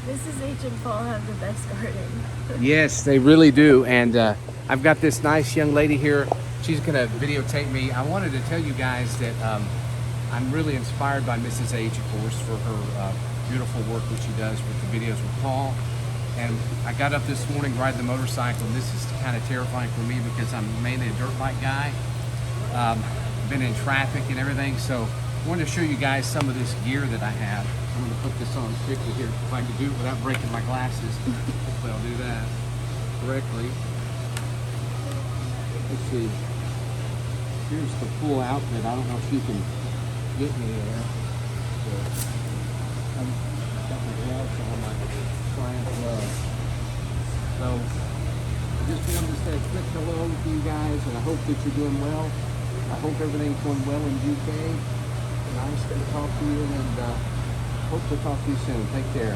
Mrs. H and Paul have the best garden. Yes, they really do. And I've got this nice young lady here. She's going to videotape me. I wanted to tell you guys that I'm really inspired by Mrs. H, of course, for her beautiful work that she does with the videos with Paul. And I got up this morning riding the motorcycle, and this is kind of terrifying for me because I'm mainly a dirt bike guy. Been in traffic and everything, so I wanted to show you guys some of this gear that I have. I'm going to put this on quickly here if I can do it without breaking my glasses. Hopefully I'll do that correctly. Let's see. Here's the full outfit. I don't know if you can get me there. So, I've got my gloves on, my science gloves. So I just wanted to say a quick hello to you guys, and I hope that you're doing well. I hope everything's going well in the UK. Nice to talk to you, and hope to talk to you soon. Take care.